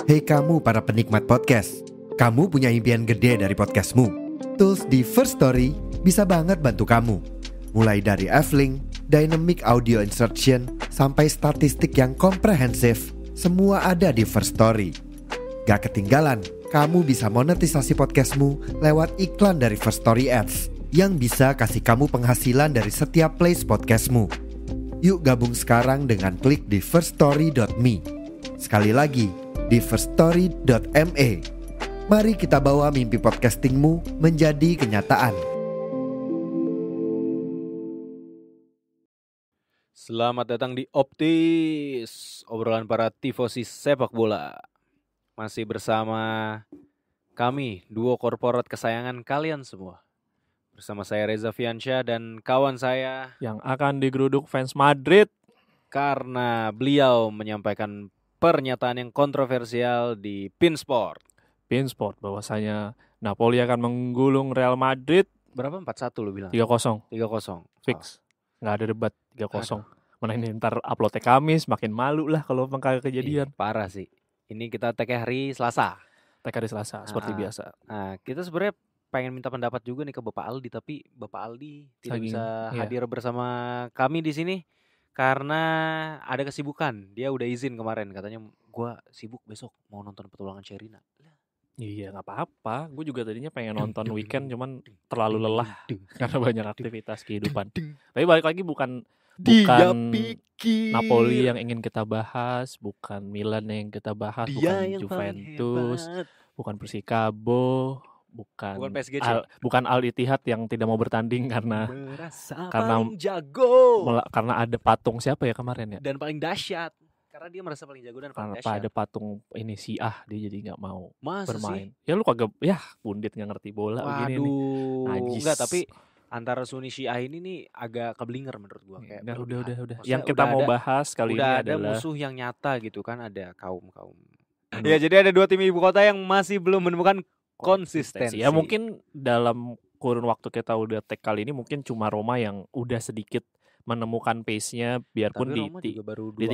Hei kamu para penikmat podcast, kamu punya impian gede dari podcastmu? Tools di First Story bisa banget bantu kamu. Mulai dari F-Link, Dynamic Audio Insertion, sampai statistik yang komprehensif, semua ada di First Story. Gak ketinggalan, kamu bisa monetisasi podcastmu lewat iklan dari First Story Ads yang bisa kasih kamu penghasilan dari setiap plays podcastmu. Yuk gabung sekarang dengan klik di firststory.me. Sekali lagi, di firststory.me. Mari kita bawa mimpi podcastingmu menjadi kenyataan. Selamat datang di Optis, obrolan para tifosi sepak bola. Masih bersama kami, duo korporat kesayangan kalian semua. Bersama saya Reza Fiansyah dan kawan saya yang akan digeruduk fans Madrid karena beliau menyampaikan pernyataan yang kontroversial di Pinsport bahwasanya Napoli akan menggulung Real Madrid. Berapa? 4-1 lu bilang? 3-0 fix. Nggak ada debat 3-0. Mana ini ntar uploadnya Kamis, makin malu lah kalau kagak kejadian. Parah sih. Ini kita tag hari Selasa. Tag hari Selasa seperti biasa. Nah, kita sebenarnya pengen minta pendapat juga nih ke Bapak Aldi, tapi Bapak Aldi tidak bisa hadir bersama kami di sini karena ada kesibukan. Dia udah izin kemarin, katanya gua sibuk besok mau nonton petualangan Sherina. Iya, nggak apa-apa. Gue juga tadinya pengen nonton weekend, cuman terlalu lelah karena banyak aktivitas kehidupan. Tapi balik lagi bukan Napoli yang ingin kita bahas, bukan Milan yang kita bahas, bukan Juventus, bukan Persikabo, bukan PSG, bukan Al Ittihad yang tidak mau bertanding karena karena ada patung siapa ya kemarin ya, dan paling dahsyat karena dia merasa paling jago dan paling dahsyat. Ada patung ini Syiah, dia jadi nggak mau bermain. Sih? Ya lu kagak pundit nggak ngerti bola begini nih. Najis. Enggak, tapi antara Sunni Syiah ini nih agak keblinger menurut gua. Kayak udah. Yang kita mau bahas kali ini adalah ada musuh yang nyata gitu kan, ada kaum. Ya, jadi ada dua tim ibu kota yang masih belum menemukan konsistensi. Ya mungkin dalam kurun waktu kita udah tag kali ini mungkin cuma Roma yang udah sedikit menemukan pace-nya, biarpun tapi di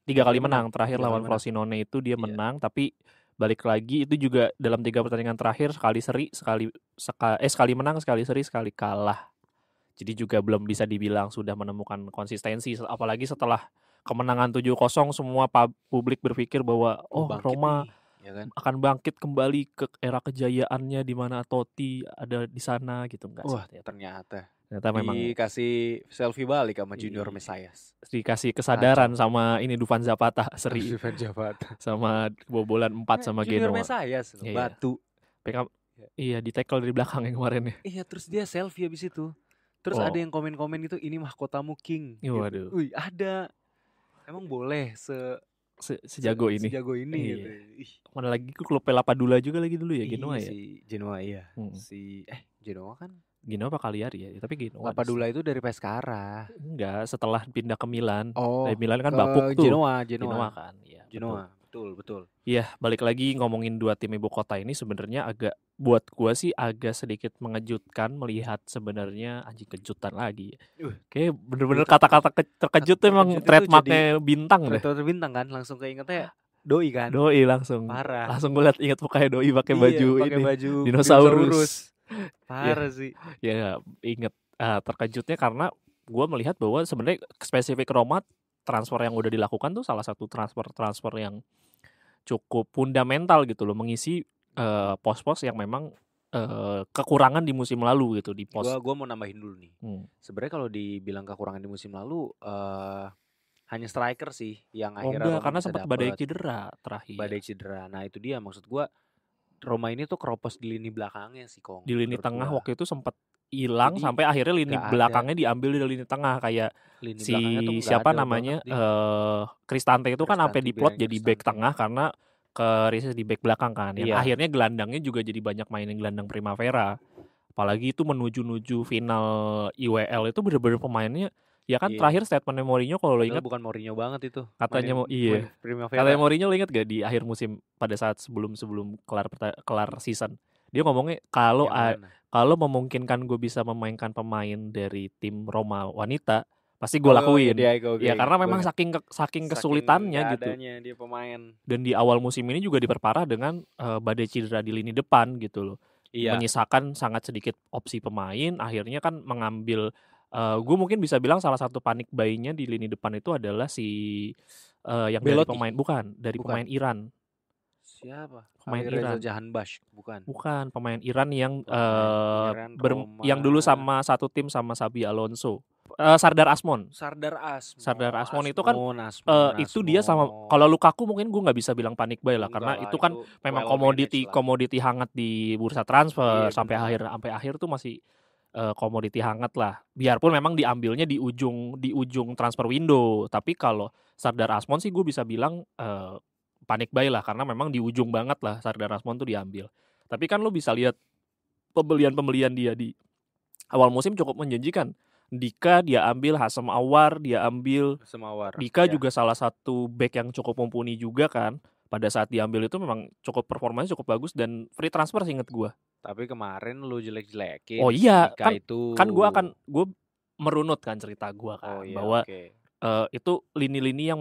tiga kali menang. Terakhir lawan Frosinone itu dia menang, tapi balik lagi itu juga dalam 3 pertandingan terakhir sekali menang, sekali seri, sekali kalah. Jadi juga belum bisa dibilang sudah menemukan konsistensi, apalagi setelah kemenangan 7-0 semua publik berpikir bahwa Roma nih, ya kan? Akan bangkit kembali ke era kejayaannya di mana Totti ada di sana gitu. Enggak sih. Ternyata memang dikasih selfie balik sama Junior Mesias. Dikasih kesadaran sama ini Dufan Zapata seri. Dufan Zapata. Sama kebobolan 4 sama Genoa. Junior Mesias batu. Iya, di tackle dari belakang yang kemarin ya. Iya, terus dia selfie habis itu. Terus ada yang komen-komen gitu, ini mahkotamu King. Waduh. Wih, ada. Emang boleh sejago ini. Sejago ini gitu. Mana lagi klub Lapadula juga lagi dulu ya, Genoa ya. Genoa iya. Genoa kan Genoa apa Cagliari ya? Tapi Genoa. Lapadula itu dari Pescara. Enggak, setelah pindah ke Milan. Dari Milan kan bapuk tuh. Genoa kan. Iya, Genoa. Betul. Iya, balik lagi ngomongin 2 tim ibu kota ini sebenarnya agak buat gua sih agak sedikit mengejutkan melihat sebenarnya kejutan lagi. Kayak bener-bener kata-kata terkejut tuh emang trademarknya bintang deh. Trademark bintang kan, langsung keingetnya Doi kan. Doi langsung. Parah. Langsung gue liat inget mukanya Doi pakai baju dinosaurus. Parah sih. Ya inget terkejutnya karena gue melihat bahwa sebenarnya spesifik Roma transfer yang udah dilakukan tuh salah satu transfer yang cukup fundamental gitu loh, mengisi pos-pos yang memang kekurangan di musim lalu gitu di pos. Gue mau nambahin dulu nih. Sebenarnya kalau dibilang kekurangan di musim lalu hanya striker sih yang akhirnya karena sempat badai cedera terakhir. Nah itu dia maksud gue, Roma ini tuh keropos di lini belakangnya sih Kong. Di lini tengah waktu itu sempat hilang sampai akhirnya lini belakangnya diambil dari lini tengah kayak siapa namanya Cristante itu kan sampai diplot jadi back tengah karena krisis di back belakang kan. Yang akhirnya gelandangnya juga jadi banyak mainin gelandang Primavera. Apalagi itu menuju final IWL itu benar-benar pemainnya ya kan. Terakhir statementnya Mourinho kalau lo ingat, bukan Mourinho banget itu. Katanya katanya Mourinho lo ingat gak di akhir musim pada saat sebelum kelar season, dia ngomongnya kalau memungkinkan gue bisa memainkan pemain dari tim Roma wanita, pasti gue lakuin. Ya karena memang saking kesulitannya gitu. Dia pemain. Dan di awal musim ini juga diperparah dengan badai cedera di lini depan gitu loh. Iya. Menyisakan sangat sedikit opsi pemain, akhirnya kan mengambil gue mungkin bisa bilang salah satu panik buying-nya di lini depan itu adalah si yang Belotti. dari pemain Iran. Siapa? Pemain Iran. Jahanbash, bukan. Bukan, pemain Iran yang Roma. yang dulu sama satu tim sama Xabi Alonso. Sardar Asmon itu kan itu dia sama, kalau Lukaku mungkin gue nggak bisa bilang panik buy lah, karena itu kan memang komoditi hangat di bursa transfer. Sampai akhir tuh masih komoditi hangat lah, biarpun memang diambilnya di ujung transfer window. Tapi kalau Sardar Asmon sih gue bisa bilang panik buy lah, karena memang di ujung banget lah Sardar Asmon tuh diambil. Tapi kan lo bisa lihat pembelian dia di awal musim cukup menjanjikan. Dika dia ambil, Hasan Awar dia ambil. Dika juga salah satu back yang cukup mumpuni juga kan. Pada saat diambil itu memang performanya cukup bagus dan free transfer seinget gue. Tapi kemarin lu jelek-jelekin. Oh iya, Dika kan gue merunut kan cerita gue kan, bahwa itu lini-lini yang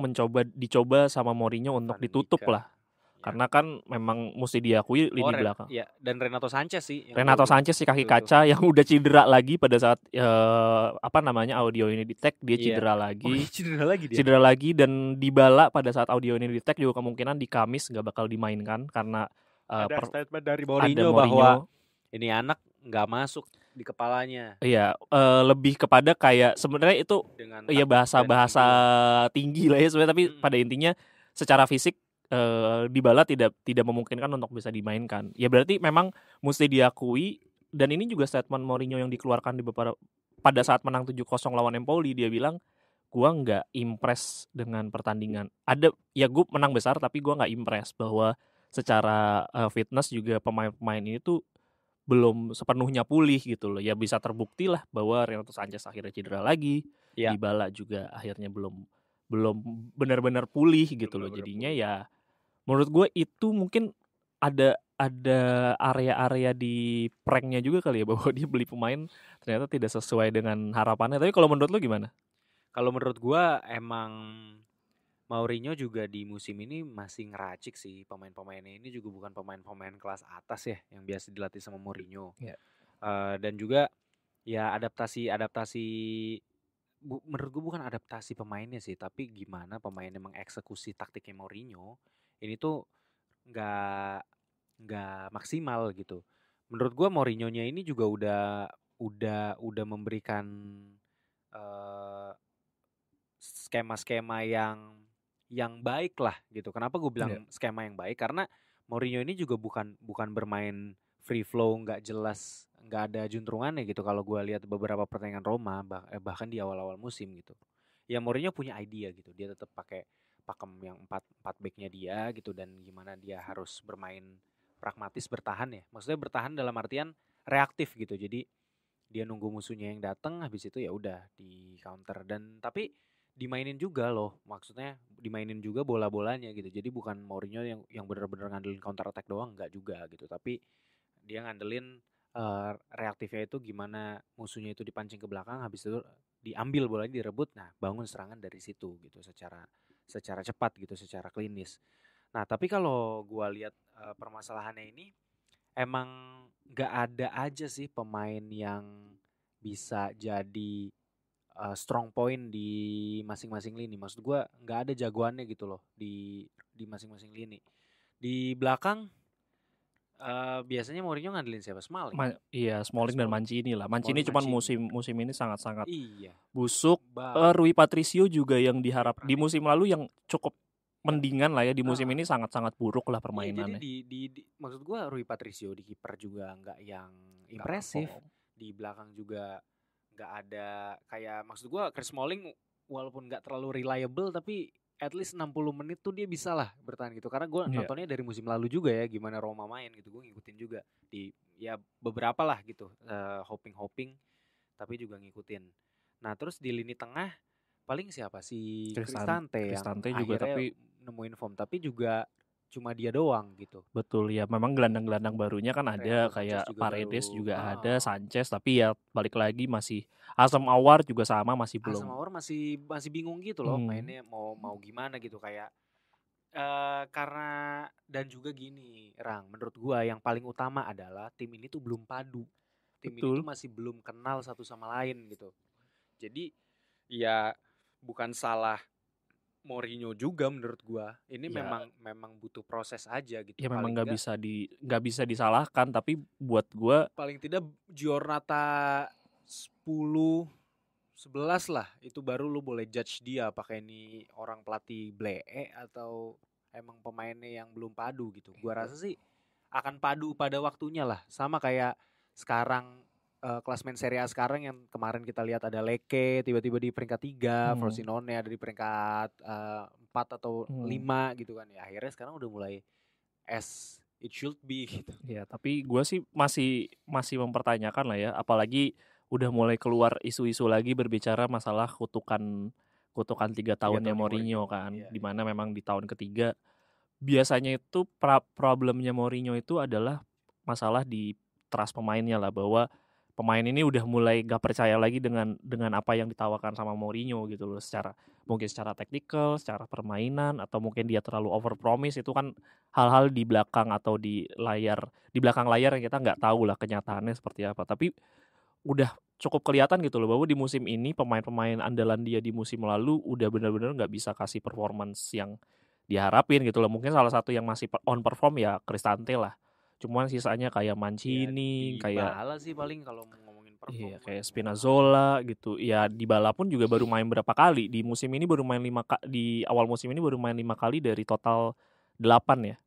dicoba sama Mourinho untuk ditutup Dika lah. Karena kan memang mesti diakui lini belakang. Ya, dan Renato Sanchez sih. Renato Sanchez si kaki kaca yang udah cedera lagi pada saat audio ini di-tag, dia cedera lagi. Cedera lagi dan Dybala pada saat audio ini di-tag juga kemungkinan di Kamis nggak bakal dimainkan karena ada statement dari Mourinho bahwa ini anak nggak masuk di kepalanya. Iya, lebih kepada kayak sebenarnya itu ya bahasa tinggi lah ya sebenarnya, tapi pada intinya secara fisik Dybala tidak memungkinkan untuk bisa dimainkan. Ya berarti memang mesti diakui, dan ini juga statement Mourinho yang dikeluarkan pada saat menang 7-0 lawan Empoli. Dia bilang, gua nggak impress dengan pertandingan. Gue menang besar tapi gua nggak impress bahwa secara fitness juga pemain-pemain ini tuh belum sepenuhnya pulih gitu loh. Ya bisa terbukti lah bahwa Renato Sanchez akhirnya cedera lagi, Dybala juga akhirnya belum benar-benar pulih gitu loh. Jadinya ya menurut gue itu mungkin ada area-area di pranknya juga kali ya, bahwa dia beli pemain ternyata tidak sesuai dengan harapannya. Tapi kalau menurut lo gimana? Kalau menurut gue emang Mourinho juga di musim ini masih ngeracik sih pemain-pemainnya. Ini juga bukan pemain-pemain kelas atas ya yang biasa dilatih sama Mourinho. Dan juga ya adaptasi menurut gue bukan adaptasi pemainnya sih, tapi gimana pemainnya mengeksekusi taktiknya Mourinho ini tuh nggak maksimal gitu. Menurut gue Mourinho-nya ini juga udah memberikan skema-skema yang baik lah gitu. Kenapa gue bilang skema yang baik? Karena Mourinho ini juga bukan bermain free flow, nggak jelas, nggak ada juntrungannya gitu. Kalau gue lihat beberapa pertandingan Roma bahkan di awal-awal musim gitu, ya Mourinho punya idea gitu. Dia tetap pakai pakem yang 4 backnya dia gitu, dan gimana dia harus bermain pragmatis, bertahan ya. Maksudnya bertahan dalam artian reaktif gitu. Jadi dia nunggu musuhnya yang datang, habis itu ya udah di counter. Dan tapi dimainin juga loh, maksudnya dimainin juga bola-bolanya gitu. Jadi bukan Mourinho yang benar-benar ngandelin counter attack doang, enggak juga gitu. Tapi dia ngandelin reaktifnya itu gimana musuhnya itu dipancing ke belakang, habis itu diambil bolanya, direbut, nah bangun serangan dari situ gitu, secara cepat gitu, secara klinis. Nah tapi kalau gue lihat permasalahannya ini emang nggak ada aja sih pemain yang bisa jadi strong point di masing-masing lini. Maksud gue nggak ada jagoannya gitu loh di masing-masing lini. Di belakang biasanya Mourinho ngandelin siapa? Smalling. Smalling dan Mancini lah. Mancini cuman musim ini sangat-sangat busuk. Bang. Rui Patricio juga yang diharap di musim lalu yang cukup mendingan lah ya, di musim ini sangat-sangat buruk lah permainannya. Jadi maksud gue Rui Patricio di kiper juga nggak yang impresif. Di belakang juga nggak ada kayak, maksud gue Chris Smalling walaupun nggak terlalu reliable tapi at least 60 menit tuh dia bisa lah bertahan gitu. Karena gue nontonnya dari musim lalu juga ya, gimana Roma main gitu, gue ngikutin juga di ya beberapa lah gitu, hoping tapi juga ngikutin. Nah terus di lini tengah paling siapa sih? Cristante juga akhirnya tapi nemuin form, tapi juga cuma dia doang gitu. Betul ya, memang gelandang-gelandang barunya kan ada Renato Sanchez kayak juga Paredes baru. juga ada, Heeh. Sanchez, tapi ya balik lagi masih Asam Awar juga sama masih Asam belum. Awar masih bingung gitu loh Hmm. mainnya mau gimana gitu kayak karena dan juga gini, Rang, menurut gua yang paling utama adalah tim ini tuh belum padu. Tim ini tuh Betul. masih belum kenal satu sama lain gitu. Jadi ya bukan salah Mourinho juga menurut gua. Ini Ya, memang butuh proses aja gitu. ya memang Paling nggak bisa disalahkan, tapi buat gua tidak Giornata 10 11 lah itu baru lu boleh judge dia apakah ini orang pelatih blee atau emang pemainnya yang belum padu gitu. Gua rasa sih akan padu pada waktunya lah. Sama kayak sekarang klasmen Serie A sekarang yang kemarin kita lihat ada Lecce tiba-tiba di peringkat 3, Frosinone ada di peringkat 4 atau 5 gitu kan. Ya akhirnya sekarang udah mulai as it should be gitu. Ya, tapi gue sih masih mempertanyakan lah ya, apalagi udah mulai keluar isu-isu lagi berbicara masalah kutukan 3 tahunnya Mourinho kan, Iya. dimana memang di tahun ketiga biasanya itu problemnya Mourinho itu adalah masalah di trust pemainnya lah, bahwa pemain ini udah mulai gak percaya lagi dengan apa yang ditawarkan sama Mourinho gitu loh, mungkin secara taktikal, secara permainan, atau mungkin dia terlalu overpromise. Itu kan hal-hal di belakang atau di belakang layar yang kita nggak tahu lah kenyataannya seperti apa. Tapi udah cukup kelihatan gitu loh bahwa di musim ini pemain-pemain andalan dia di musim lalu udah benar-benar nggak bisa kasih performance yang diharapin gitu loh. Mungkin salah satu yang masih on perform ya Cristante lah. Cuman sisanya kayak Mancini, Ya, kayak Dybala sih paling kalau mau ngomongin performa. kayak Spinazzola gitu. Ya Dybala pun juga baru main berapa kali di musim ini, baru main di awal musim ini baru main 5 kali dari total 8 ya.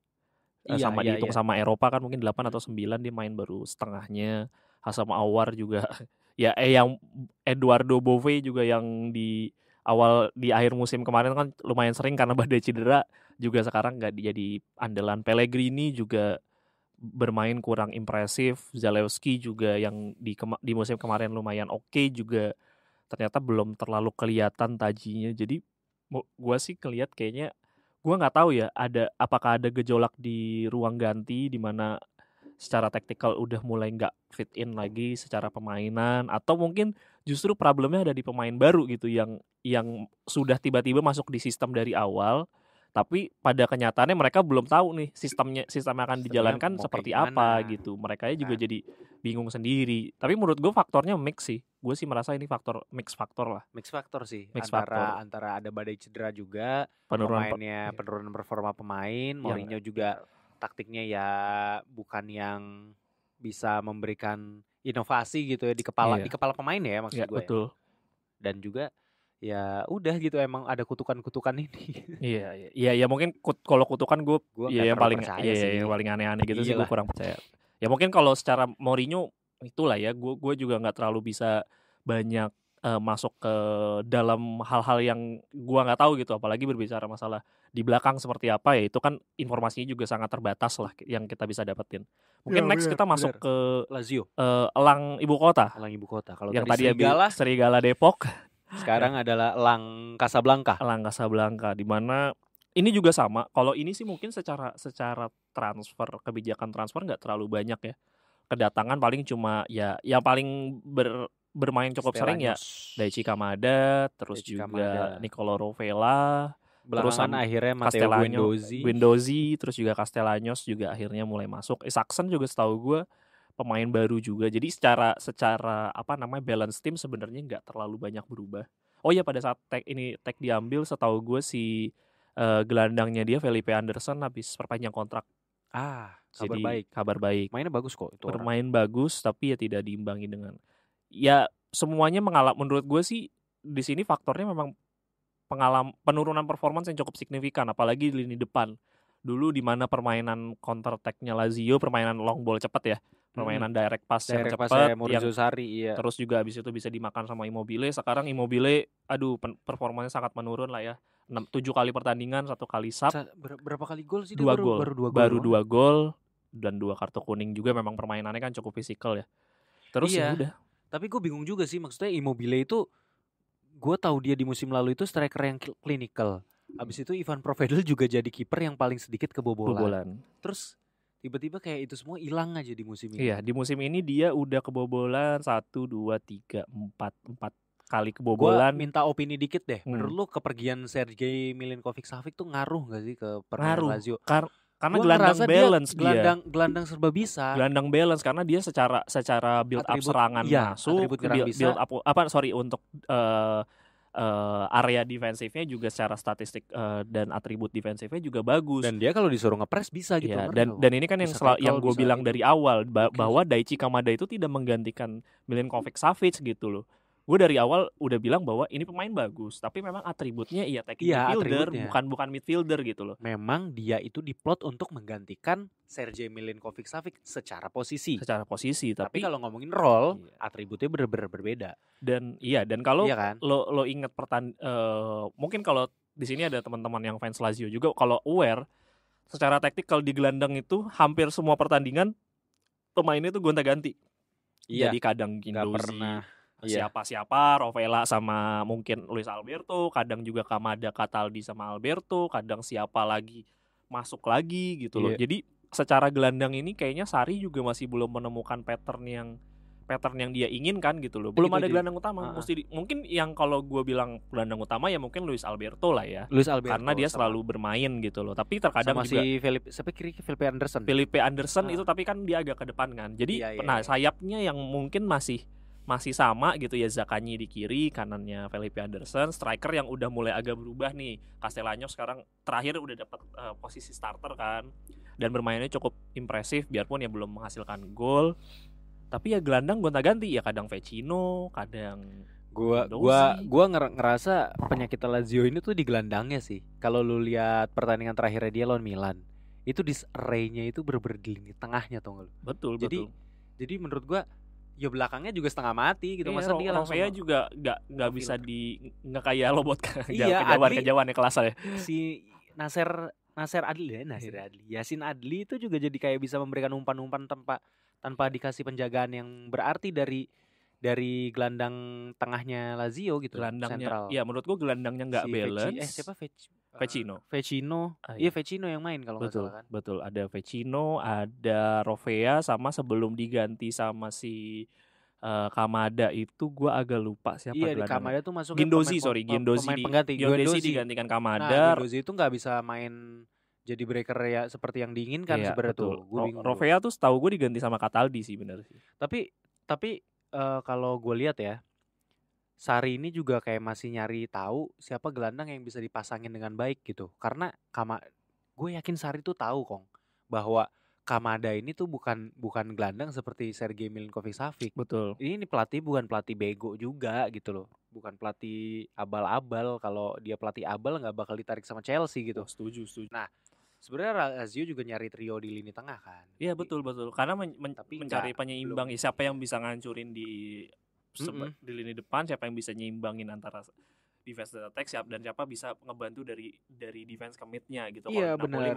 Sama dihitung sama Eropa kan mungkin 8 atau 9 dia main baru setengahnya. Asam Awar juga ya yang Eduardo Bove juga yang di akhir musim kemarin kan lumayan sering karena badai cedera, juga sekarang nggak jadi andalan. Pellegrini juga bermain kurang impresif. Zalewski juga yang di musim kemarin lumayan oke juga ternyata belum terlalu kelihatan tajinya. Jadi gue sih ngeliat kayaknya, gue nggak tahu ya apakah ada gejolak di ruang ganti di mana secara taktikal udah mulai nggak fit in lagi secara permainan, atau mungkin justru problemnya ada di pemain baru gitu yang sudah tiba-tiba masuk di sistem dari awal, tapi pada kenyataannya mereka belum tahu nih sistem yang akan dijalankan seperti apa gitu. Mereka juga jadi bingung sendiri. Tapi menurut gue faktornya mix sih. Gue sih merasa ini mix faktor lah. Mix faktor sih. Mix Antara ada badai cedera juga, penurunan performa pemain, Mourinho juga taktiknya ya bukan yang bisa memberikan inovasi gitu ya di kepala pemain ya maksud gue. Betul. Dan juga ya udah gitu emang ada kutukan-kutukan ini. Iya mungkin kalau kutukan gue yang paling yang paling aneh-aneh gitu sih gue kurang percaya. Ya mungkin kalau secara Mourinho itulah ya, gue juga nggak terlalu bisa banyak masuk ke dalam hal-hal yang gue nggak tahu gitu, apalagi berbicara masalah di belakang seperti apa ya, itu kan informasinya juga sangat terbatas lah yang kita bisa dapetin. Mungkin next kita masuk ke Lazio, elang ibu kota. Kalau yang tadi Serigala Depok, sekarang adalah Elang Casablanca. Di mana ini juga sama. Kalau ini sih mungkin secara transfer, kebijakan transfer nggak terlalu banyak ya. Kedatangan paling cuma ya yang paling bermain cukup sering ya Daichi Kamada, terus juga Nicolo Rovella, terus akhirnya Matteo Guendouzi, terus juga Castellanos juga akhirnya mulai masuk. Saxon juga setahu gue pemain baru juga. Jadi secara balance tim sebenarnya nggak terlalu banyak berubah. Oh ya, pada saat tag diambil setahu gue si gelandangnya dia Felipe Anderson habis perpanjang kontrak. Kabar baik. Mainnya bagus kok itu. Bermain bagus tapi ya tidak diimbangi dengan ya semuanya menurut gue sih di sini faktornya memang penurunan performance yang cukup signifikan, apalagi di lini depan. Dulu di mana permainan counter attack-nya Lazio, permainan long ball cepat ya, permainan direct pass yang cepat, iya. Terus juga habis itu bisa dimakan sama Immobile. Sekarang Immobile performanya sangat menurun lah ya. 7 kali pertandingan, 1 kali sub. Berapa kali gol sih? 2 gol. Baru 2 gol dan 2 kartu kuning juga. Memang permainannya kan cukup fisikal ya. Terus ya udah. Tapi gue bingung juga sih, maksudnya Immobile itu gue tahu dia di musim lalu itu striker yang clinical. Abis itu Ivan Provedel juga jadi kiper yang paling sedikit kebobolan. Kebobolan. Terus tiba-tiba kayak itu semua hilang aja di musim ini. Iya, di musim ini dia udah kebobolan 1, 2, 3, 4 kali Gue kebobolan. minta opini dikit deh. Hmm. Menurut lu kepergian Sergei Milinkovic-Savic tuh ngaruh gak sih ke permainan Ngaruh. Lazio? Karena Gua gelandang ngerasa balance dia gelandang serba bisa. Gelandang balance karena dia secara build up Atribut- serangan iya, masuk, atribut nyerang bisa. build up untuk area defensifnya juga secara statistik dan atribut defensifnya juga bagus. Dan dia kalau disuruh ngepres bisa gitu. Ya, ngerti dan nggak? ini kan Bisa yang tackle, gue bisa bilang itu. dari awal Gokil bahwa Daichi Kamada itu tidak menggantikan Milinkovic-Savic gitu loh. Gue dari awal udah bilang bahwa ini pemain bagus, tapi memang atributnya attacking Iya, midfielder, atributnya. bukan midfielder gitu loh. Memang dia itu diplot untuk menggantikan Sergei Milinkovic-Savic secara posisi. Secara posisi, Tapi tapi kalau ngomongin role, Iya. atributnya bener-bener berbeda. dan kalau Iya kan? lo inget mungkin kalau di sini ada teman-teman yang fans Lazio juga kalau aware secara taktikal di gelandang itu hampir semua pertandingan pemainnya itu gonta-ganti. Iya. Jadi kadang Nggak Guendouzi, pernah. Iya. siapa Rovella sama mungkin Luis Alberto, kadang juga Kamada, Cataldi sama Alberto, kadang siapa lagi masuk lagi gitu loh. Iya. Jadi secara gelandang ini kayaknya Sarri juga masih belum menemukan pattern yang dia inginkan gitu loh. Belum Itu ada dia. gelandang utama. Mungkin yang kalau gue bilang gelandang utama ya mungkin Luis Alberto lah ya. Luis Alberto Karena dia sama- selalu bermain gitu loh. Tapi terkadang sama juga si Felipe Anderson. Felipe Anderson Ah. itu tapi kan dia agak ke depan kan. Jadi Iya, nah iya. sayapnya yang mungkin masih sama gitu ya, Zaccagni di kiri, kanannya Felipe Anderson, striker yang udah mulai agak berubah nih. Castellanos sekarang terakhir udah dapat posisi starter kan. Dan bermainnya cukup impresif biarpun ya belum menghasilkan gol. Tapi ya gelandang gonta-ganti ya, kadang Vecino, kadang Gua ngerasa penyakit Lazio ini tuh di gelandangnya sih. Kalau lu lihat pertandingan terakhirnya dia lawan Milan, itu disarray-nya itu bener-bener di lini tengahnya tau gak lu? betul. Jadi menurut gua ya belakangnya juga setengah mati gitu. Iya, Masa dia langsung Rovella juga nggak bisa nggak kayak Lobotka Iya, kejauhan kelasnya. si Nasir Adli Yasin Adli itu juga jadi kayak bisa memberikan umpan-umpan tanpa dikasih penjagaan yang berarti dari gelandang tengahnya Lazio gitu, Gelandangnya, sentral. ya menurut gua gelandangnya nggak balance. Siapa Vecino. Vecino. Ah, Iya, Vecino yang main kalau nggak Betul, salah kan. betul. Ada Vecino, ada Rovella, sama sebelum diganti sama si Kamada itu gua agak lupa siapa Iya, di gelandangnya. Kamada tuh masuk Guendouzi pemain pengganti. Guendouzi digantikan Nah, Kamada. Guendouzi itu nggak bisa main jadi breaker ya seperti yang diinginkan Iya, sebenarnya betul. tuh. Gue bingung. Rovella tuh setahu gue diganti sama Cataldi sih, bener sih. Tapi kalau gue lihat ya, Sarri ini juga kayak masih nyari tahu siapa gelandang yang bisa dipasangin dengan baik gitu. Karena gue yakin Sarri tuh tahu Kong bahwa Kamada ini tuh bukan gelandang seperti Sergei Milinkovic-Savic. Betul. Ini pelatih bukan pelatih bego juga gitu loh. Bukan pelatih abal-abal. Kalau dia pelatih abal nggak bakal ditarik sama Chelsea gitu. Oh, setuju. Nah, sebenarnya Lazio juga nyari trio di lini tengah kan. Iya, betul. Karena Tapi mencari nggak, penyeimbang. belum. Siapa yang bisa ngancurin di lini depan, siapa yang bisa nyimbangin antara defense dan attack, dan siapa bisa ngebantu dari defense ke mid-nya gitu. Iya, Kalau Napoli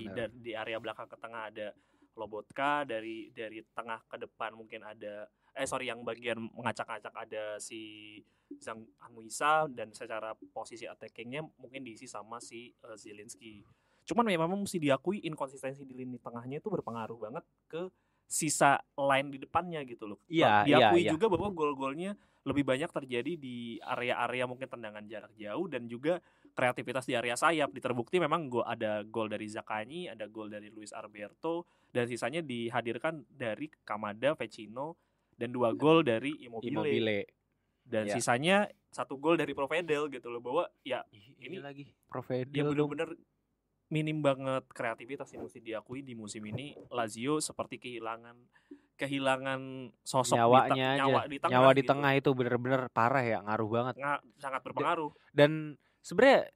benar. di area belakang ke tengah ada Lobotka, dari tengah ke depan mungkin ada yang bagian mengacak-acak ada si Zhang Anguissa, dan secara posisi attackingnya mungkin diisi sama si Zielinski. Cuman memang mesti diakui inkonsistensi di lini tengahnya itu berpengaruh banget ke sisa line di depannya gitu loh. Iya, diakui iya. juga bahwa gol-golnya lebih banyak terjadi di area-area mungkin tendangan jarak jauh, dan juga kreativitas di area sayap. Terbukti memang ada gol dari Zaccagni, ada gol dari Luis Alberto, dan sisanya dihadirkan dari Kamada, Vecino, dan 2 gol dari Immobile. Dan Ya. sisanya 1 gol dari Provedel gitu loh, bahwa ya Ini lagi ya Provedel bener-bener minim banget kreativitas yang mesti diakui di musim ini. Lazio seperti kehilangan sosok nyawanya nyawa di gitu. tengah itu bener-bener parah ya, ngaruh banget. Sangat berpengaruh. Dan sebenarnya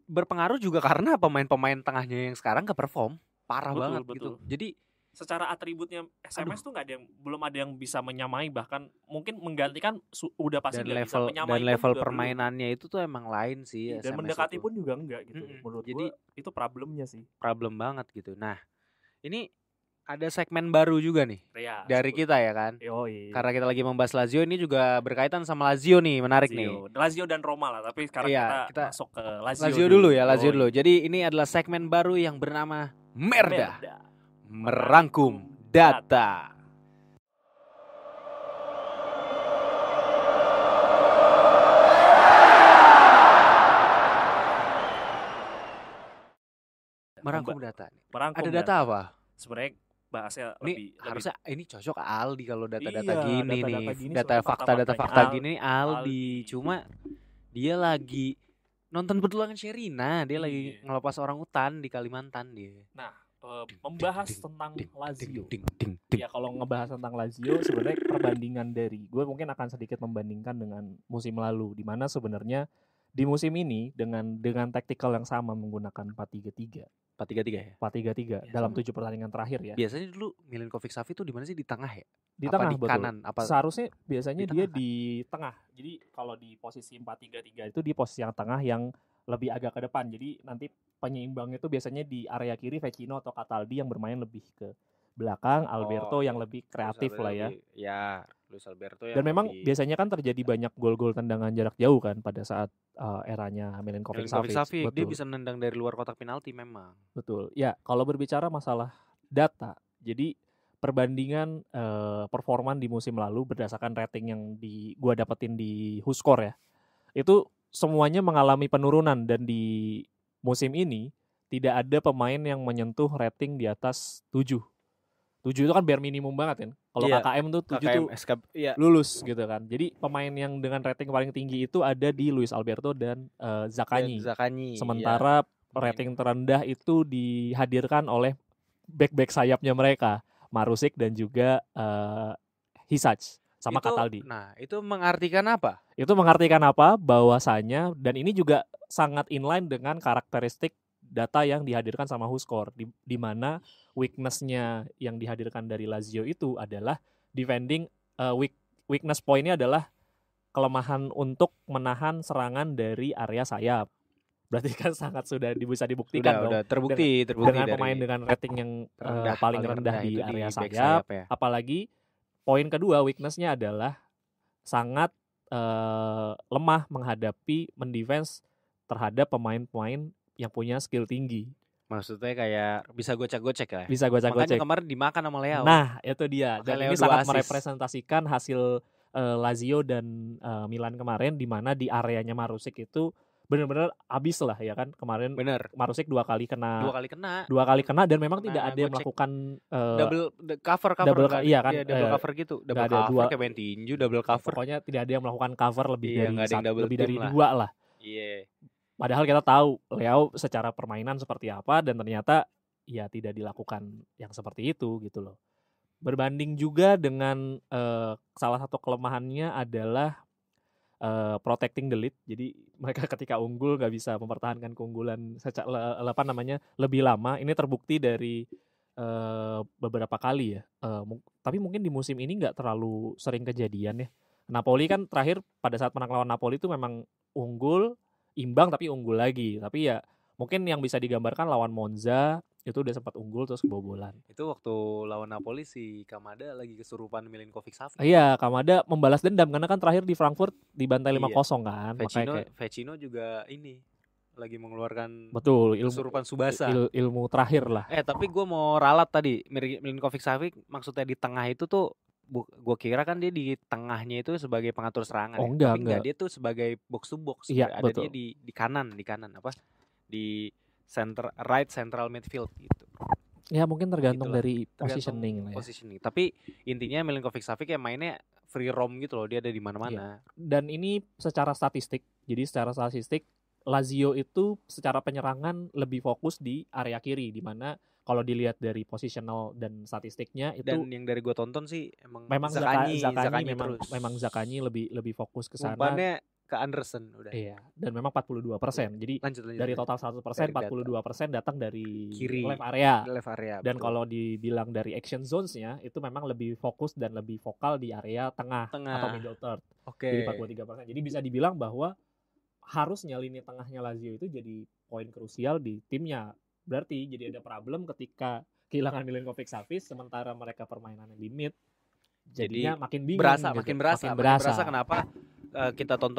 berpengaruh juga karena pemain-pemain tengahnya yang sekarang gak perform parah Betul, banget betul. gitu. Jadi Secara atributnya SMS tuh belum ada yang bisa menyamai, bahkan mungkin menggantikan udah pasti nggak bisa menyamai. Dan level permainannya itu tuh emang lain sih. Dan SMS mendekati itu pun juga enggak gitu. Menurut Jadi gua itu problemnya sih. problem banget gitu. Nah, ini ada segmen baru juga nih Ya, dari kita ya kan. Yoi. Karena kita lagi membahas Lazio, ini juga berkaitan sama Lazio nih, menarik nih. Lazio dan Roma lah, tapi sekarang Iya, kita masuk ke Lazio dulu ya, Lazio Yoi. dulu. Jadi ini adalah segmen baru yang bernama Merda, merangkum data. Merangkum data. Merangkum Ada data apa? Sebenarnya bahasnya Ini harusnya ini cocok Aldi kalau data-data Iya, gini data-data nih. gini Data sebenarnya fakta faktanya gini nih Aldi. Aldi. Cuma dia lagi nonton petualangan Sherina, dia lagi Iya. ngelepas orang hutan di Kalimantan dia. Nah, membahas tentang Lazio. Ding, ding. Ya kalau ngebahas tentang Lazio sebenarnya perbandingan dari gue mungkin akan sedikit membandingkan dengan musim lalu, di mana sebenarnya di musim ini dengan tactical yang sama menggunakan 4-3-3. 4-3-3 ya. 4-3-3 Ya, dalam sama. 7 pertandingan terakhir ya. Biasanya dulu Milinkovic Savic tuh di mana sih, di tengah ya? Di Apa tengah di betul. kanan? Apa Seharusnya biasanya di dia tengah, di tengah. Jadi kalau di posisi 4-3-3 itu di posisi yang tengah yang lebih agak ke depan. Jadi nanti penyeimbang itu biasanya di area kiri Vecino atau Cataldi yang bermain lebih ke belakang, Alberto yang lebih kreatif lah ya. Ya, Luis Alberto yang Dan memang lebih biasanya kan terjadi banyak gol-gol tendangan jarak jauh kan pada saat eranya Milinkovic Milinkovic Savic. Savic, dia Betul. bisa nendang dari luar kotak penalti memang. Betul. Ya, kalau berbicara masalah data, jadi perbandingan performan di musim lalu berdasarkan rating yang gua dapetin di WhoScore ya. Itu semuanya mengalami penurunan dan di musim ini tidak ada pemain yang menyentuh rating di atas 7. 7 itu kan bare minimum banget kan. Kalau Iya, KKM tuh 7 KKM, tuh SK, iya. lulus gitu kan. Jadi pemain yang dengan rating paling tinggi itu ada di Luis Alberto dan Zaccagni. Zaccagni. Sementara rating terendah itu dihadirkan oleh back-back sayapnya mereka, Marusic dan juga Hisac sama Cataldi. Nah, itu mengartikan apa? Itu mengartikan apa? Bahwasanya, dan ini juga sangat inline dengan karakteristik data yang dihadirkan sama WhoScore, di mana weakness-nya yang dihadirkan dari Lazio itu adalah defending, weakness point-nya adalah kelemahan untuk menahan serangan dari area sayap. Berarti kan sangat sudah bisa dibuktikan dong. Udah terbukti Dengan dari pemain dengan rating yang paling rendah di itu area back sayap. ya. Apalagi poin kedua weakness-nya adalah sangat lemah menghadapi mendefense terhadap pemain-pemain yang punya skill tinggi. Maksudnya kayak bisa gocek-gocek ya. Bisa gocek-gocek. Makanya kemarin dimakan sama Leao. Nah, itu dia. Dan Leo ini sangat assist. merepresentasikan hasil Lazio dan Milan kemarin, di mana di areanya Marusic itu benar-benar habis lah ya kan. Kemarin Bener. Marusic dua kali kena dan memang Kena tidak ada yang gocek. melakukan Double cover iya kan, double cover gitu. Double ada cover dua. kayak main tinju, double cover. Pokoknya tidak ada yang melakukan cover lebih Iya, nggak ada yang double lebih team dari lah. 2 lah. Iya. Padahal kita tahu Leao secara permainan seperti apa, dan ternyata ya tidak dilakukan yang seperti itu gitu loh. Berbanding juga dengan salah satu kelemahannya adalah protecting the lead. Jadi mereka ketika unggul nggak bisa mempertahankan keunggulan lebih lama. Ini terbukti dari beberapa kali ya. Tapi mungkin di musim ini nggak terlalu sering kejadian ya. Napoli kan terakhir pada saat menang lawan Napoli itu memang unggul, imbang tapi unggul lagi. Tapi ya mungkin yang bisa digambarkan lawan Monza itu udah sempat unggul terus kebobolan. Itu waktu lawan Napoli si Kamada lagi kesurupan Milinkovic Savic. Iya, Kamada membalas dendam karena kan terakhir di Frankfurt dibantai 5-0 kan. Vecino juga ini lagi mengeluarkan betul kesurupan Subasa. Ilmu terakhir lah. Tapi gue mau ralat tadi Milinkovic Savic maksudnya di tengah itu tuh gue kira kan dia di tengahnya itu sebagai pengatur serangan. Enggak, dia tuh sebagai box to box. Iya, ada dia di kanan apa? Di right central midfield gitu. Ya mungkin tergantung Itulah. dari positioning lah ya. Tapi intinya Milinkovic Savic ya mainnya free roam gitu loh, dia ada di mana-mana. Iya. Dan ini secara statistik. Jadi secara statistik Lazio itu secara penyerangan lebih fokus di area kiri, di mana kalau dilihat dari positional dan statistiknya itu, dan yang dari gue tonton sih memang Zaccagni terus. memang Zaccagni lebih fokus ke sana. Umpannya ke Anderson udah. Iya, dan memang 42%. Jadi lanjut, dari total 100%, 42% datang dari kiri, left area. Dan betul. Kalau dibilang dari action zones-nya itu memang lebih fokus dan lebih vokal di area tengah. Atau middle third. Jadi 43%. Jadi bisa dibilang bahwa harusnya lini tengahnya Lazio itu jadi poin krusial di timnya. Berarti jadi ada problem ketika kehilangan Milinkovic Savic sementara mereka permainannya limit. Jadinya makin bingung gitu. Makin berasa kenapa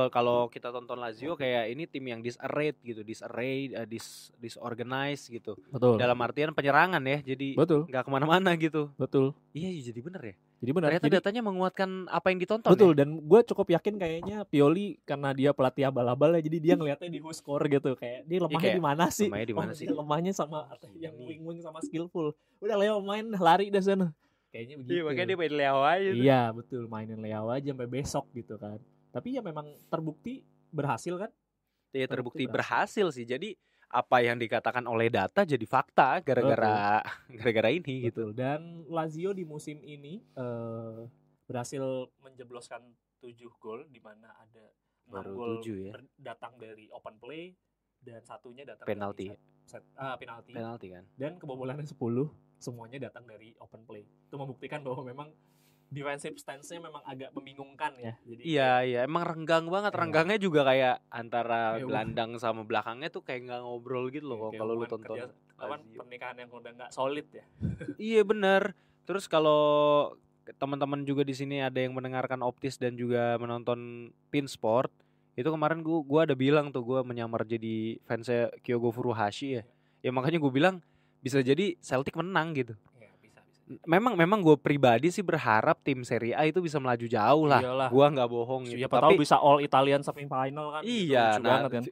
kalau kita tonton Lazio kayak ini tim yang disarray, disorganized gitu. Betul. Dalam artian penyerangan ya, jadi nggak kemana-mana gitu. Betul. Iya, jadi bener ya. Jadi benar. Ternyata datanya menguatkan apa yang ditonton. Betul, ya? dan gue cukup yakin kayaknya Pioli karena dia pelatih abal-abal ya, jadi dia ngeliatnya di who score gitu, kayak dia lemahnya di mana sih? Lemahnya sama yang wing sama skillful. Udah Leo main lari dah sana. Kayaknya begitu. Iya, makanya dia main Leo aja. Iya, betul, mainin Leo aja sampai besok gitu kan. Tapi ya memang terbukti berhasil kan? Iya, terbukti berhasil sih. Jadi apa yang dikatakan oleh data jadi fakta gara-gara ini. Betul. Gitu. Dan Lazio di musim ini berhasil menjebloskan 7 gol, di mana ada 6 gol datang dari open play dan satunya datang penalti. Penalti kan. Dan kebobolannya 10 semuanya datang dari open play. Itu membuktikan bahwa memang defensive stance-nya memang agak membingungkan ya. Jadi iya, emang renggang banget. Renggangnya juga kayak antara gelandang sama belakangnya tuh kayak nggak ngobrol gitu loh kalau lu tonton. Pernikahan yang udah nggak solid ya. Iya benar. Terus kalau teman-teman juga di sini ada yang mendengarkan Optis dan juga menonton Pinsport, itu kemarin gua ada bilang tuh gua menyamar jadi fansnya Kyogo Furuhashi ya. Ya makanya gue bilang bisa jadi Celtic menang gitu. Memang gue pribadi sih berharap tim Serie A itu bisa melaju jauh lah. Iyalah. Gua nggak bohong gitu. Siapa tahu bisa All Italian semifinal kan. Iya, banget kan.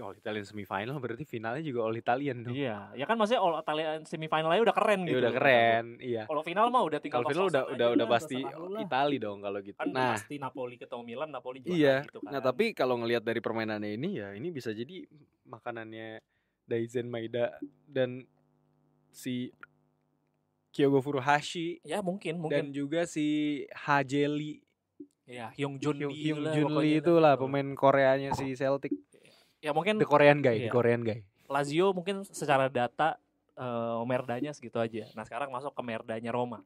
All Italian semifinal berarti finalnya juga All Italian dong. Iya, ya kan maksudnya All Italian semifinal aja udah keren gitu. Udah keren, iya. Kalau final mah udah tinggal. Kalau final udah pasti Itali dong kalau gitu. Kan pasti Napoli ketemu Milan, Napoli juara iya. gitu kan. Nah, tapi kalau ngelihat dari permainannya ini ya ini bisa jadi makanannya Daizen Maeda dan si Kyogo Furuhashi ya mungkin dan juga si Hajeli ya Hyung Jun Lee itulah pemain Koreanya si Celtic ya mungkin the Korean guy Lazio mungkin secara data merdanya segitu aja. Nah sekarang masuk ke merdanya Roma.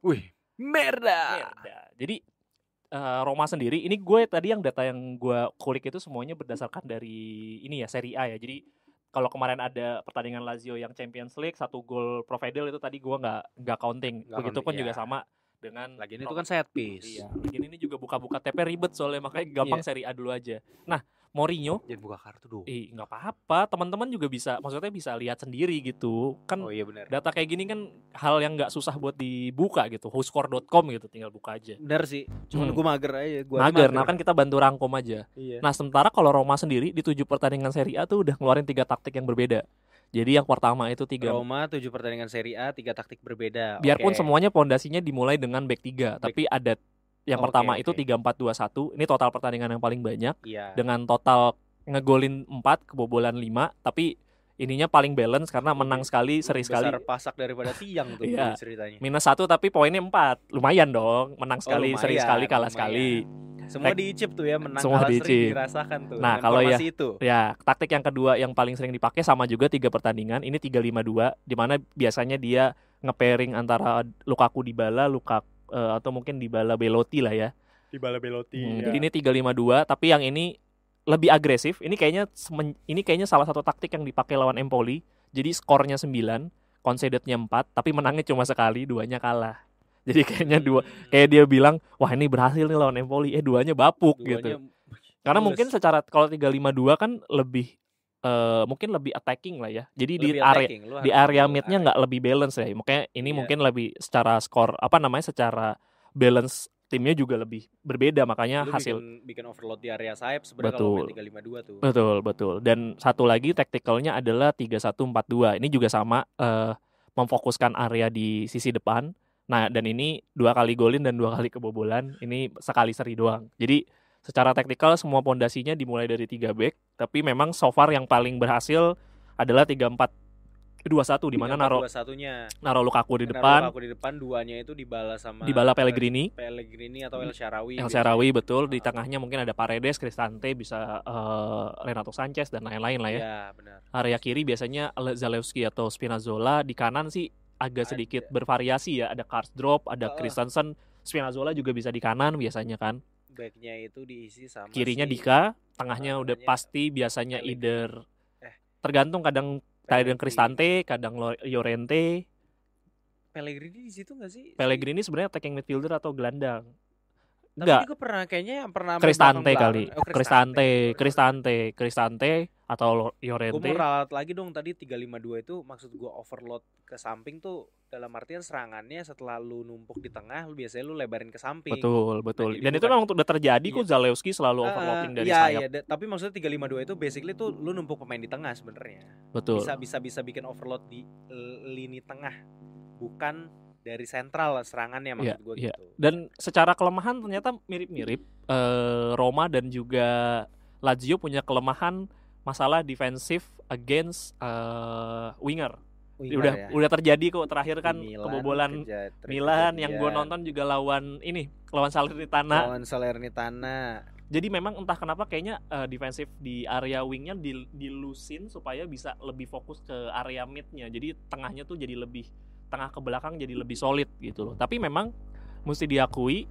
Merda. Jadi Roma sendiri ini gue tadi yang data yang gue kulik itu semuanya berdasarkan dari ini ya Serie A ya. Jadi kalau kemarin ada pertandingan Lazio yang Champions League 1 gol Provedel itu tadi gue nggak counting. Begitupun juga sama dengan lagi ini itu kan set piece. Iya. Lagi ini juga buka-buka TP ribet soalnya makanya gampang Serie A dulu aja. Nah Mourinho jangan buka kartu dong. Nggak apa-apa, teman-teman juga bisa, maksudnya bisa lihat sendiri gitu kan. Oh iya benar. Data kayak gini kan hal yang nggak susah buat dibuka gitu, whoscore.com gitu, tinggal buka aja. Benar sih, cuman gue mager aja. Mager, nah kan kita bantu rangkum aja. Iya. Nah sementara kalau Roma sendiri di 7 pertandingan Serie A tuh udah ngeluarin 3 taktik yang berbeda. Jadi yang pertama itu 3 Roma 7 pertandingan Serie A 3 taktik berbeda. Biarpun semuanya pondasinya dimulai dengan back 3, tapi ada yang pertama itu 3-4-2-1. Ini total pertandingan yang paling banyak. Iya. Dengan total ngegolin 4, kebobolan 5, tapi ininya paling balance karena menang sekali, seri sekali. Besar pasak daripada tiang tuh iya. Ceritanya. -1 tapi poinnya 4. Lumayan dong, menang sekali, seri sekali, kalah sekali. Semua diicip tuh ya, menang semua kalah diicip. sering dirasakan tuh. Nah, kalau itu. Ya, taktik yang kedua yang paling sering dipakai sama juga 3 pertandingan. Ini 3-5-2 di mana biasanya dia nge-pairing antara Lukaku Dybala, atau mungkin Dybala Belotti lah ya. Dybala Belotti. Ya. Jadi ini 3-5-2, tapi yang ini lebih agresif. Ini kayaknya salah satu taktik yang dipakai lawan Empoli. Jadi skornya 9, conceded-nya 4, tapi menangnya cuma sekali, 2-nya kalah. Jadi kayaknya kayak dia bilang, wah ini berhasil nih lawan Empoli, 2-nya bapuk gitu. Karena mungkin secara kalau 3-5-2 kan lebih mungkin lebih attacking lah ya. Jadi di area mid-nya nggak lebih balance ya. Makanya ini mungkin lebih secara skor secara balance timnya juga lebih berbeda, makanya bikin overload di area sayap sebenarnya kalau main 3-5-2 tuh. Betul. Dan satu lagi tacticalnya adalah 3-1-4-2. Ini juga sama memfokuskan area di sisi depan. Nah, dan ini 2 kali golin dan 2 kali kebobolan. Ini sekali seri doang. Jadi secara taktikal semua pondasinya dimulai dari 3 back, tapi memang so far yang paling berhasil adalah 3-4-2-1 di mana naruh Lukaku di depan. Lukaku di depan, 2-nya itu Dybala Pellegrini atau El Shaarawy. Betul. Di tengahnya mungkin ada Paredes, Cristante, bisa Renato Sanchez dan lain-lain lah ya. Iya, benar. Area kiri biasanya Zalewski atau Spinazzola, di kanan sih agak sedikit bervariasi ya, ada Karsdorp, ada Christensen, Spinazzola juga bisa di kanan biasanya kan. Backnya itu diisi sama kirinya Dika, tengahnya udah pasti biasanya tergantung kadang Cristante, kadang Llorente. Pellegrini di situ nggak sih? Pellegrini sebenarnya attacking midfielder atau gelandang? Tapi Enggak, dia pernah kayaknya yang pernah main Cristante belakang-belakang. kali. Oh, Cristante. Cristante atau Gue mau Llorente. ralat lagi dong, tadi 352 itu maksud gue overload ke samping tuh dalam artian serangannya setelah lu numpuk di tengah lu biasanya lu lebarin ke samping. Betul. jadi Dan itu bukan- memang udah terjadi kok, Iya. Zalewski selalu overloading dari iya, sayap. iya, tapi maksudnya 352 itu basically tuh lu numpuk pemain di tengah sebenarnya. Betul. Bisa bikin overload di lini tengah, bukan dari sentral serangannya maksud gue Iya. gitu. Dan secara kelemahan ternyata mirip-mirip. Roma dan juga Lazio punya kelemahan masalah defensif against winger. Udah terjadi kok terakhir kan kebobolan Milan yang gue nonton juga lawan Salernitana. Jadi memang entah kenapa kayaknya defensif di area wingnya dilusin supaya bisa lebih fokus ke area midnya. Jadi tengahnya tuh jadi lebih tengah ke belakang jadi lebih solid gitu loh. Tapi memang mesti diakui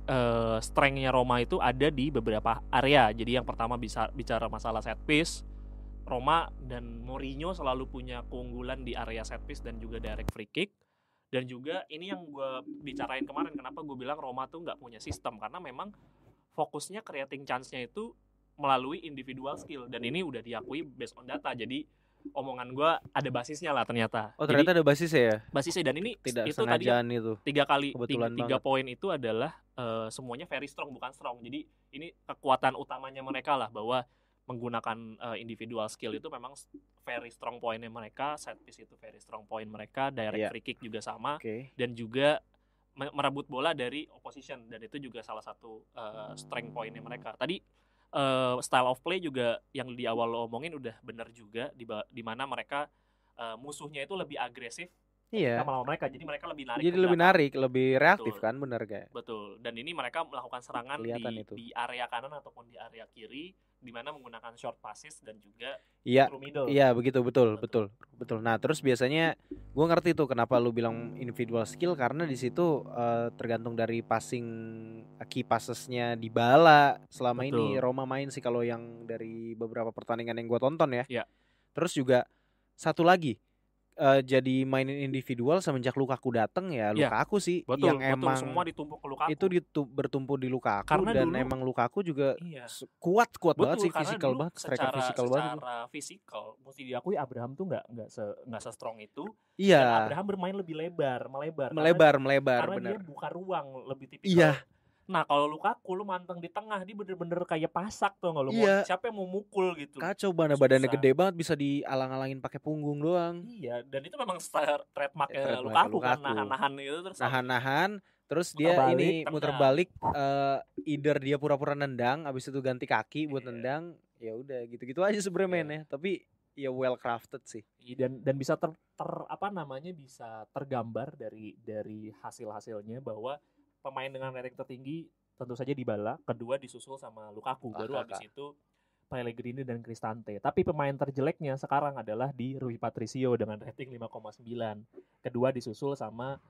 strength-nya Roma itu ada di beberapa area. Jadi yang pertama bisa bicara masalah set piece. Roma dan Mourinho selalu punya keunggulan di area set piece dan juga direct free kick. Dan juga ini yang gue bicarain kemarin, kenapa gue bilang Roma tuh nggak punya sistem, karena memang fokusnya creating chance-nya itu melalui individual skill, dan ini udah diakui based on data. Jadi omongan gue ada basisnya lah ternyata. Oh ternyata ada basisnya ya? Basisnya, dan ini tidak itu sengajaan tadi itu. tiga poin itu adalah semuanya very strong bukan strong. Jadi ini kekuatan utamanya mereka lah, bahwa menggunakan individual skill itu memang very strong pointnya mereka, set piece itu very strong point mereka, direct free kick juga sama, dan juga merebut bola dari opposition, dan itu juga salah satu strength pointnya mereka. Tadi style of play juga yang di awal lo omongin udah benar juga, di mana mereka musuhnya itu lebih agresif melawan mereka, jadi mereka lebih narik. Jadi lebih narik, lebih reaktif. Betul. Kan, benar gak? Betul. Dan ini mereka melakukan serangan di area kanan ataupun di area kiri, di mana menggunakan short passes dan juga through middle. Iya, betul. Nah, terus biasanya gue ngerti tuh kenapa lu bilang individual skill, karena di situ tergantung dari passing key passesnya Dybala selama ini Roma main sih, kalau yang dari beberapa pertandingan yang gue tonton ya. Iya. Terus juga satu lagi, jadi mainin individual semenjak Lukaku dateng ya. Lukaku sih yang emang semua ditumpuk ke Lukaku. Itu bertumpu di Lukaku. Karena dan dulu, emang Lukaku juga kuat banget sih, fisikal banget, striker fisikal banget. Secara fisikal mesti diakui Abraham tuh nggak se-strong itu. Iya. Dan Abraham bermain lebih melebar. Karena bener. Dia buka ruang, lebih tipikal. Iya. Nah kalau Lukaku lu manteng di tengah, dia bener-bener kayak pasak tuh, nggak lu siapa yang mau mukul gitu. Kacau banget, badannya gede banget, bisa dialang-alangin pakai punggung doang. Iya, dan itu memang trademarknya Lukaku kan, nahan-nahan gitu, terus dia ini muter balik, either dia pura-pura nendang, abis itu ganti kaki buat nendang, ya udah gitu-gitu aja sebenarnya mainnya, tapi ya well crafted sih. Dan bisa bisa tergambar dari hasil-hasilnya bahwa pemain dengan rating tertinggi tentu saja Dybala, kedua disusul sama Lukaku, baru habis itu Pellegrini dan Cristante. Tapi pemain terjeleknya sekarang adalah di Rui Patricio dengan rating 5,9. Kedua disusul sama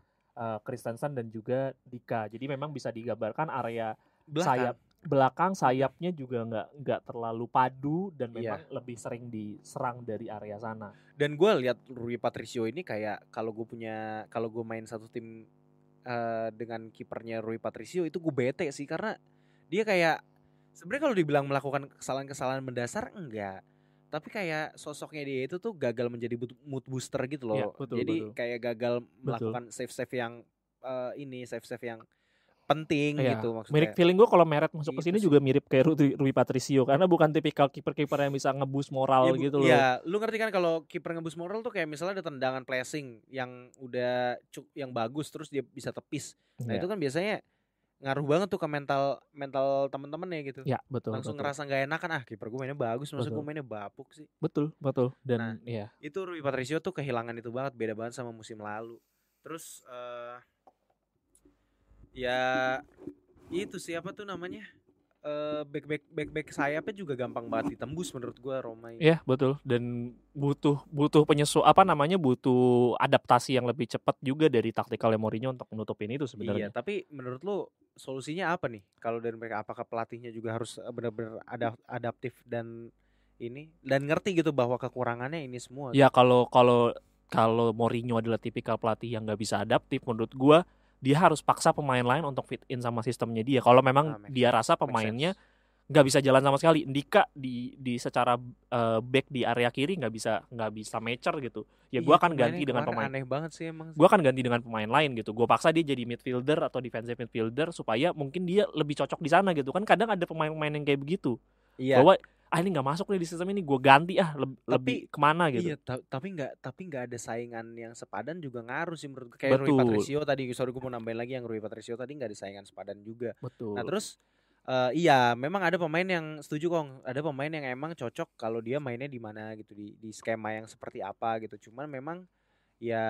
Christensen dan juga Dika. Jadi memang bisa digambarkan area belakang sayapnya juga nggak terlalu padu, dan memang lebih sering diserang dari area sana. Dan gue lihat Rui Patricio ini kayak kalau gue main satu tim dengan kipernya Rui Patricio itu gue bete sih, karena dia kayak sebenarnya kalau dibilang melakukan kesalahan-kesalahan mendasar enggak, tapi kayak sosoknya dia itu tuh gagal menjadi mood booster gitu loh. Ya, betul. Kayak gagal melakukan save yang save yang penting gitu maksudnya. Mirip feeling gue kalau Meret masuk ke sini juga mirip kayak Rui Patricio, karena bukan tipikal kiper-kiper yang bisa ngeboost moral gitu loh. Iya, lu ngerti kan kalau kiper ngeboost moral tuh kayak misalnya ada tendangan placing yang udah yang bagus terus dia bisa tepis. Nah, itu kan biasanya ngaruh banget tuh ke mental teman-teman ya gitu. Iya, betul. Langsung ngerasa enggak enakan, kiper gue mainnya bagus, masa gue mainnya bapuk sih. Betul. Dan itu Rui Patricio tuh kehilangan itu banget, beda banget sama musim lalu. Terus ya itu siapa tuh namanya, back sayapnya juga gampang banget ditembus menurut gue Roma ini. Iya, betul. Dan butuh butuh adaptasi yang lebih cepat juga dari taktikal Mourinho untuk menutupin itu sebenarnya. Iya, tapi menurut lu solusinya apa nih kalau dari mereka? Apakah pelatihnya juga harus benar-benar adaptif dan ngerti gitu bahwa kekurangannya ini semua? Ya kalau kalau Mourinho adalah tipikal pelatih yang nggak bisa adaptif, menurut gue dia harus paksa pemain lain untuk fit in sama sistemnya dia. Kalau memang dia rasa pemainnya nggak bisa jalan sama sekali, Ndika di secara back di area kiri nggak bisa matcher gitu. Ya gue akan ganti dengan pemain. Aneh banget sih emang. Gue akan ganti dengan pemain lain gitu. Gue paksa dia jadi midfielder atau defensive midfielder supaya mungkin dia lebih cocok di sana gitu. Kan kadang ada pemain-pemain yang kayak begitu. Iya. Bahwa ini nggak masuk nih di sistem ini, gue ganti lebih kemana gitu. Iya, tapi nggak ada saingan yang sepadan juga ngaruh sih menurut gue. Kayak Rui Patricio tadi, sorry gue mau nambahin lagi yang Rui Patricio tadi nggak ada saingan sepadan juga. Betul. Nah terus iya memang ada pemain yang setuju Kong, ada pemain yang emang cocok kalau dia mainnya di mana gitu, di skema yang seperti apa gitu. Cuman memang ya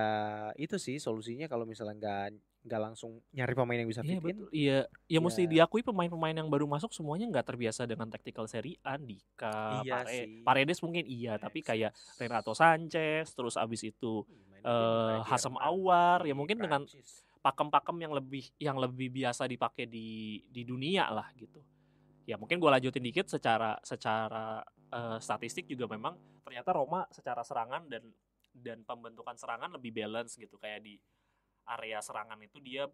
itu sih solusinya kalau misalnya nggak langsung nyari pemain yang bisa fit in. Iya, ya mesti diakui pemain-pemain yang baru masuk semuanya nggak terbiasa dengan tactical Serie A. Ndika, Paredes mungkin tapi kayak Renato Sanchez, terus abis itu Hassam Aouar, ya mungkin dengan pakem-pakem yang lebih biasa dipakai di dunia lah gitu. Ya mungkin gue lanjutin dikit secara statistik juga memang ternyata Roma secara serangan dan pembentukan serangan lebih balance gitu. Kayak di area serangan itu dia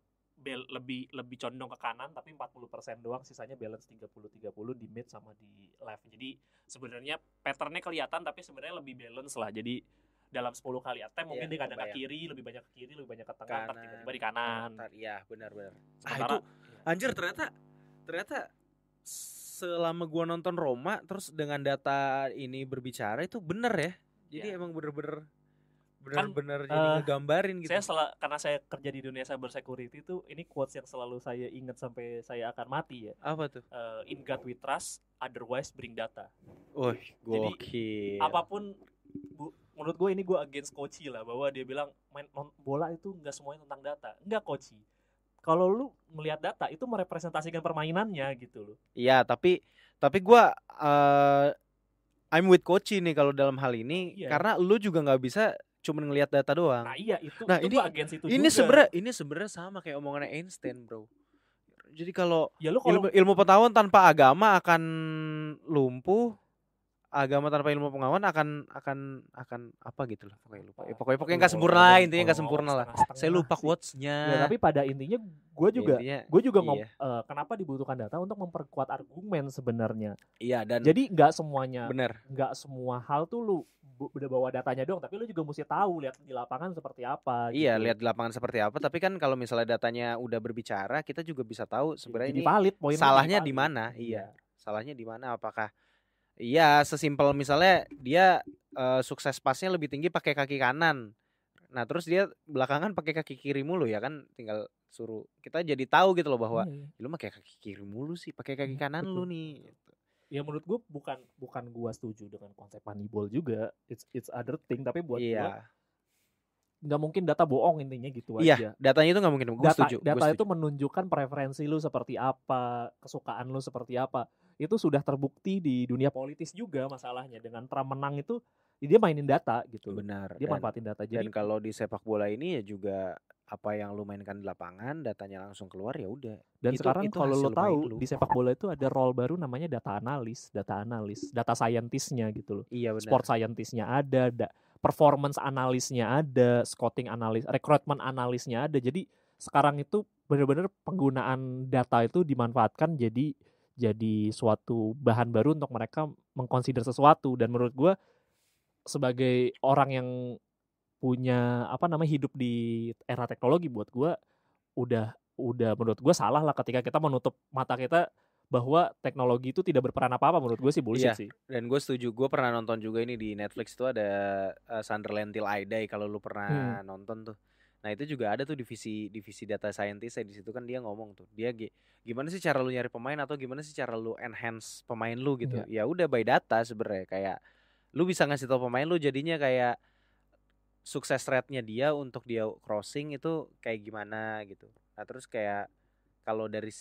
lebih condong ke kanan tapi 40% doang, sisanya balance 30-30 di mid sama di left. Jadi sebenarnya patternnya kelihatan tapi sebenarnya lebih balance lah. Jadi dalam 10 kali attempt mungkin dia kadang ke kiri, lebih banyak ke kiri, lebih banyak ke tengah, tiba-tiba di kanan. Iya, benar-benar. Itu anjir ternyata selama gua nonton Roma terus dengan data ini berbicara itu bener ya. Jadi emang bener-bener jadi ngegambarin gitu. Karena saya kerja di dunia cyber security itu, ini quotes yang selalu saya ingat sampai saya akan mati ya. Apa tuh? In God we trust, otherwise bring data. Gokil. Jadi apapun menurut gue ini gue against Koci lah, bahwa dia bilang main bola itu nggak semuanya tentang data. Nggak, Koci. Kalau lu melihat data itu merepresentasikan permainannya gitu loh. Iya, tapi gue I'm with Koci nih kalau dalam hal ini, karena lu juga nggak bisa cuma ngelihat data doang. Nah iya itu ini against itu ini juga. Ini sebenarnya sama kayak omongannya Einstein, bro. Jadi kalau kalau ilmu pengetahuan tanpa agama akan lumpuh. Agama tanpa ilmu pengetahuan akan apa gitu loh, pokoknya nggak sempurna lah, intinya nggak sempurna lah. Saya lupa quotes-nya. Ya, tapi pada intinya gue juga kenapa dibutuhkan data untuk memperkuat argumen sebenarnya. Iya, dan jadi nggak semuanya, nggak semua hal tuh lu udah bawa datanya doang, tapi lu juga mesti tahu lihat di lapangan seperti apa. Iya, lihat di lapangan seperti apa. Tapi kan kalau misalnya datanya udah berbicara, kita juga bisa tahu sebenarnya ini valid, salahnya di mana. Iya, salahnya di mana? Apakah iya, sesimpel misalnya dia sukses pasnya lebih tinggi pakai kaki kanan. Nah, terus dia belakangan pakai kaki kiri mulu, ya kan, tinggal suruh kita jadi tahu gitu loh bahwa lu mah kayak kaki kiri mulu sih, pakai kaki kanan lu nih gitu. Ya menurut gue bukan gua setuju dengan konsep Moneyball juga. It's other thing, tapi buat gua nggak mungkin data bohong, intinya gitu aja. Iya, datanya itu nggak mungkin. Gue setuju. Data itu menunjukkan preferensi lu seperti apa, kesukaan lu seperti apa. Itu sudah terbukti di dunia politis juga masalahnya. Dengan Trump menang itu, dia mainin data gitu. Benar. Dia manfaatin data. Dan kalau di sepak bola ini ya juga apa yang lu mainkan di lapangan, datanya langsung keluar, ya udah. Dan sekarang kalau lo tahu di sepak bola itu ada role baru namanya data analis, data scientist-nya gitu loh. Iya, benar. Sport scientist-nya ada, performance analisnya ada, scouting analis, rekrutmen analisnya ada. Jadi sekarang itu benar-benar penggunaan data itu dimanfaatkan jadi suatu bahan baru untuk mereka mengconsider sesuatu. Dan menurut gue sebagai orang yang punya hidup di era teknologi, buat gue udah menurut gue salah lah ketika kita menutup mata kita bahwa teknologi itu tidak berperan apa-apa. Menurut gue sih bullshit sih. Dan gue setuju. Gue pernah nonton juga ini di Netflix tuh ada Sunderland Till I Die, kalau lu pernah nonton tuh. Nah itu juga ada tuh divisi data scientist ya, di situ kan dia ngomong tuh, dia gimana sih cara lu nyari pemain atau gimana sih cara lu enhance pemain lu gitu. Ya udah by data sebenarnya, kayak lu bisa ngasih tau pemain lu jadinya kayak sukses rate-nya dia untuk dia crossing itu kayak gimana gitu. Nah terus kayak kalau dari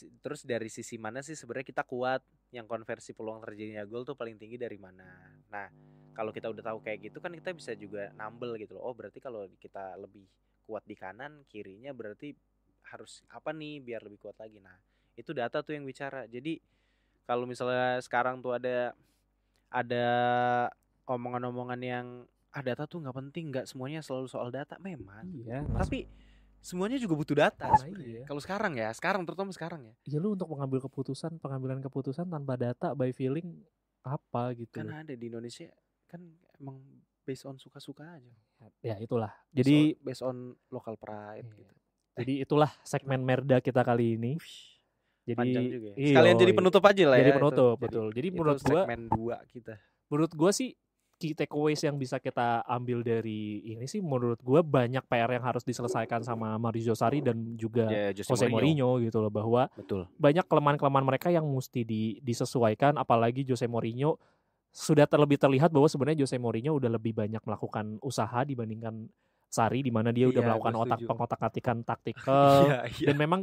sisi mana sih sebenarnya kita kuat, yang konversi peluang terjadinya gol tuh paling tinggi dari mana. Nah kalau kita udah tahu kayak gitu kan kita bisa juga nambel gitu loh. Oh berarti kalau kita lebih kuat di kanan, kirinya berarti harus apa nih biar lebih kuat lagi. Nah itu data tuh yang bicara. Jadi kalau misalnya sekarang tuh ada omongan-omongan yang data tuh nggak penting, nggak semuanya selalu soal data memang. Iya, Tapi semuanya juga butuh data Nah, sebenarnya. iya. Kalau terutama sekarang ya. ya lu untuk pengambilan keputusan tanpa data by feeling apa gitu Kan loh. ada di Indonesia kan emang based on suka-suka aja. Ya itulah. Based Jadi on local pride Iya. gitu. jadi itulah segmen Merda kita kali ini. Panjang Jadi juga ya. Sekalian jadi iya. penutup aja lah Jadi ya. penutup, itu. betul. Jadi Itu menurut gua segmen 2 kita. menurut gua sih key takeaways yang bisa kita ambil dari ini sih menurut gua banyak PR yang harus diselesaikan sama Maurizio Sarri dan juga Ya, Jose Mourinho gitu loh, bahwa Betul. banyak kelemahan-kelemahan mereka yang mesti disesuaikan, apalagi Jose Mourinho sudah terlebih terlihat bahwa sebenarnya Jose Mourinho udah lebih banyak melakukan usaha dibandingkan Sarri, di mana dia udah Iya, melakukan gua setuju. pengotak-atikan taktikal Iya. dan memang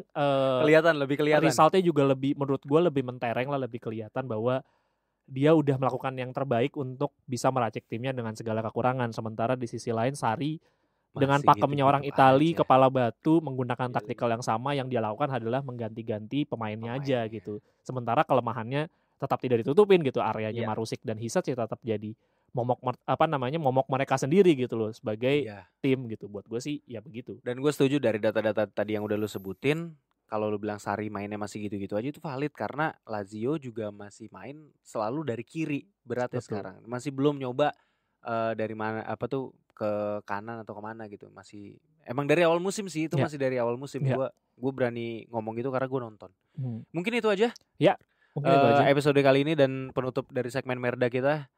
Lebih kelihatan. resultnya juga lebih, menurut gue lebih mentereng lah, lebih kelihatan bahwa dia udah melakukan yang terbaik untuk bisa meracik timnya dengan segala kekurangan. Sementara di sisi lain Sarri dengan Masih pakemnya orang gitu-gitu Itali aja. kepala batu menggunakan Iya, taktikal yang sama, yang dia lakukan adalah mengganti-ganti pemainnya aja Pemainnya. gitu. Sementara kelemahannya tetap tidak ditutupin gitu, areanya Iya. Marusic dan Hisac ya tetap jadi momok mereka sendiri gitu loh sebagai Iya. tim gitu. Buat gue sih ya begitu. Dan gue setuju dari data-data tadi yang udah lu sebutin. Kalau lu bilang Sarri mainnya masih gitu-gitu aja itu valid, karena Lazio juga masih main selalu dari kiri beratnya Betul. sekarang. Masih belum nyoba dari mana ke kanan atau kemana gitu. Masih emang dari awal musim sih itu, Ya. masih dari awal musim. Ya. Gue berani ngomong gitu karena gue nonton. Mungkin itu aja. Mungkin itu aja. Episode kali ini dan penutup dari segmen Merda kita.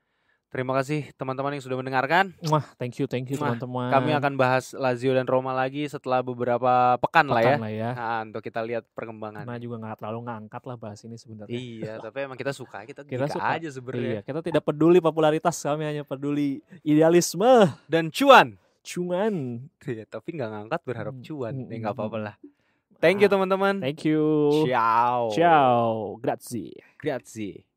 Terima kasih teman-teman yang sudah mendengarkan. Wah, thank you teman-teman. Kami akan bahas Lazio dan Roma lagi setelah beberapa pekan lah ya. ya. Untuk kita lihat perkembangan. Karena juga nggak terlalu ngangkat lah bahas ini sebenarnya. Iya, tapi emang kita suka Kita suka suka aja sebenarnya. Iya, kita tidak peduli popularitas, kami hanya peduli idealisme. Dan cuan. Iya, tapi nggak ngangkat berharap cuan. Nggak apa-apa lah. Thank you teman-teman. Thank you. Ciao. Ciao. Grazie. Grazie.